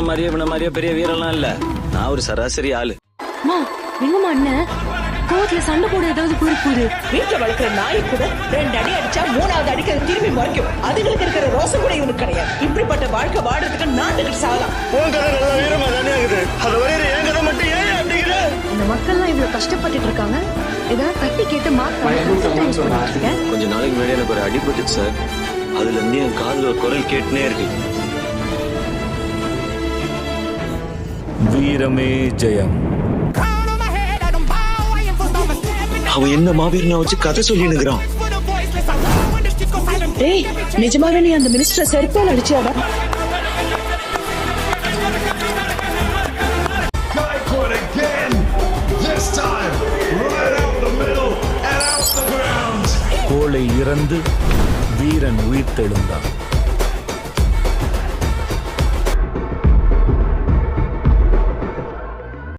மாதிரியே பெரிய வீரம்லாம் இல்ல. நான் ஒரு சராசரி ஆளு. எங்கம்மா அண்ணன் கோவத்துல சண்டை போட ஏதாவது போயிருப்பாரு. வீட்டுல வளர்க்கிற நாய் கூட 2 அடி அடிச்சா 3வது அடிக்க திரும்பி முறைக்கும். அதுங்களுக்கு இருக்கிற ரோசம் கூட இவனுக்கு கிடையாது. இப்படிப்பட்ட வாழ்க்கை வாடுறதுக்கு நாட்டுக்கு சாகலாம். இந்த மக்கள்லாம் இவ்வளவு கஷ்டப்பட்டுட்டு இருக்காங்க. ஏதாவது தட்டி கேட்டு கொஞ்ச நாளைக்கு முன்னாடி எனக்கு ஒரு அடிபட்டுச்சு சார். அதுல இருந்து என் காதுல ஒரு குரல் கேட்டுனே இருக்கு. வீரமே ஜெயம். அவன் என்ன மாவீரனை வச்சு கதை சொல்லினுக்கிறான். டேய், நிஜமாவே நீ அந்த மினிஸ்டர் செருப்பால் அடிச்சாடா? கோளை இறந்து வீரன் உயிர்த்தெழுந்தான்.